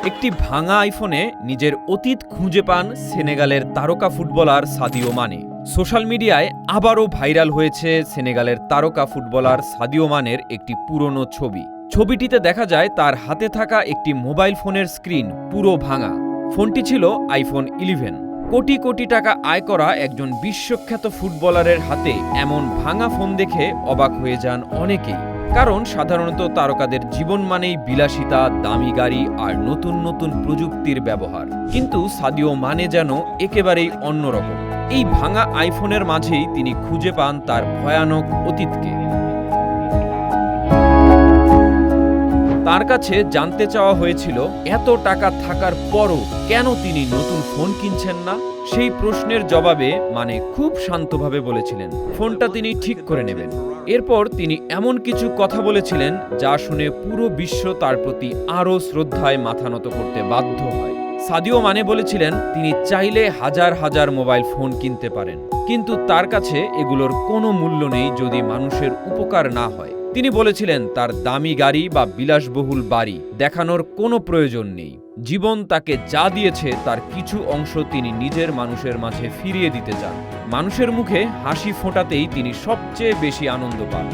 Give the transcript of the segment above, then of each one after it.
একটি ভাঙা আইফোনে নিজের অতীত খুঁজে পান সেনেগালের তারকা ফুটবলার সাদিও মানে। সোশ্যাল মিডিয়ায় আবারও ভাইরাল হয়েছে সেনেগালের তারকা ফুটবলার সাদিও মানের একটি পুরনো ছবি। ছবিটিতে দেখা যায় তার হাতে থাকা একটি মোবাইল ফোনের স্ক্রিন পুরো ভাঙা। ফোনটি ছিল আইফোন 11। কোটি কোটি টাকা আয় করা একজন বিশ্বখ্যাত ফুটবলারের হাতে এমন ভাঙা ফোন দেখে অবাক হয়ে যান অনেকেই। কারণ সাধারণত তারকাদের জীবন মানেই বিলাসিতা, দামি গাড়ি আর নতুন নতুন প্রযুক্তির ব্যবহার, কিন্তু সাদিও মানে যেন একেবারেই অন্যরকম। এই ভাঙা আইফোনের মাঝেই তিনি খুঁজে পান তার ভয়ানক অতীতকে। তার কাছে জানতে চাওয়া হয়েছিল এত টাকা থাকার পরও কেন তিনি নতুন ফোন কিনছেন না। সেই প্রশ্নের জবাবে মানে খুব শান্তভাবে বলেছিলেন ফোনটা তিনি ঠিক করে নেবেন। এরপর তিনি এমন কিছু কথা বলেছিলেন যা শুনে পুরো বিশ্ব তার প্রতি আরও শ্রদ্ধায় মাথা নত করতে বাধ্য হয়। সাদিও মানে বলেছিলেন তিনি চাইলে হাজার হাজার মোবাইল ফোন কিনতে পারেন, কিন্তু তার কাছে এগুলোর কোনো মূল্য নেই যদি মানুষের উপকার না হয়। তিনি বলেছিলেন তার দামি গাড়ি বা বিলাসবহুল বাড়ি দেখানোর কোনো প্রয়োজন নেই। জীবন তাকে যা দিয়েছে তার কিছু অংশ তিনি নিজের মানুষের মাঝে ফিরিয়ে দিতে চান। মানুষের মুখে হাসি ফোটাতেই তিনি সবচেয়ে বেশি আনন্দ পান।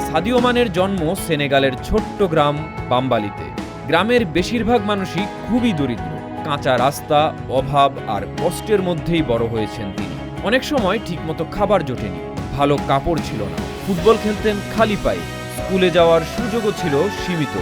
সাদিও মানের জন্ম সেনেগালের ছোট্ট গ্রাম বাম্বালিতে। গ্রামের বেশিরভাগ মানুষই খুবই দরিদ্র। কাঁচা রাস্তা, অভাব আর কষ্টের মধ্যেই বড় হয়েছেন তিনি। অনেক সময় ঠিকমতো খাবার জোটেনি, ভালো কাপড় ছিল না, ফুটবল খেলতেন খালি পায়ে, স্কুলে যাওয়ার সুযোগও ছিল সীমিত।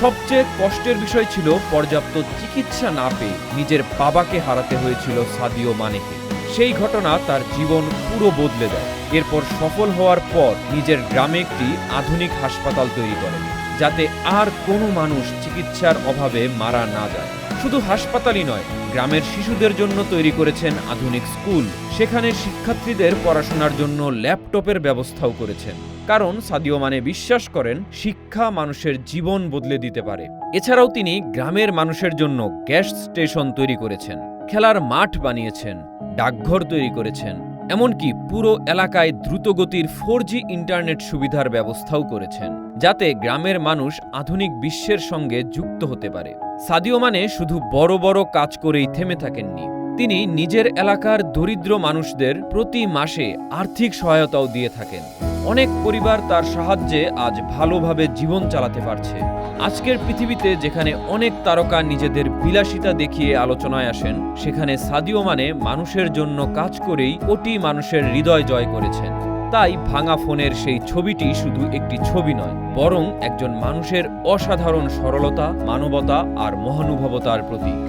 সবচেয়ে কষ্টের বিষয় ছিল পর্যাপ্ত চিকিৎসা না পেয়ে নিজের বাবাকে হারাতে হয়েছিল সাদিও মানেকে। সেই ঘটনা তার জীবন পুরো বদলে দেয়। এরপর সফল হওয়ার পর নিজের গ্রামে একটি আধুনিক হাসপাতাল তৈরি করেন, যাতে আর কোনো মানুষ চিকিৎসার অভাবে মারা না যায়। শুধু হাসপাতালই নয়, গ্রামের শিশুদের জন্য তৈরি করেছেন আধুনিক স্কুল। সেখানে শিক্ষার্থীদের পড়াশোনার জন্য ল্যাপটপের ব্যবস্থাও করেছেন, কারণ সাদিও মানে বিশ্বাস করেন শিক্ষা মানুষের জীবন বদলে দিতে পারে। এছাড়াও তিনি গ্রামের মানুষের জন্য গ্যাস স্টেশন তৈরি করেছেন, খেলার মাঠ বানিয়েছেন, ডাকঘর তৈরি করেছেন, এমনকি পুরো এলাকায় দ্রুতগতির 4G ইন্টারনেট সুবিধার ব্যবস্থাও করেছেন, যাতে গ্রামের মানুষ আধুনিক বিশ্বের সঙ্গে যুক্ত হতে পারে। সাদিও মানে শুধু বড় বড় কাজ করেই থেমে থাকেননি, তিনি নিজের এলাকার দরিদ্র মানুষদের প্রতি মাসে আর্থিক সহায়তাও দিয়ে থাকেন। অনেক পরিবার তার সাহায্যে আজ ভালোভাবে জীবন চালাতে পারছে। আজকের পৃথিবীতে যেখানে অনেক তারকা নিজেদের বিলাসিতা দেখিয়ে আলোচনায় আসেন, সেখানে সাদিও মানে মানুষের জন্য কাজ করেই কোটি মানুষের হৃদয় জয় করেছেন। তাই ভাঙা ফোনের সেই ছবিটি শুধু একটি ছবি নয়, বরং একজন মানুষের অসাধারণ সরলতা, মানবতা আর মহানুভবতার প্রতীক।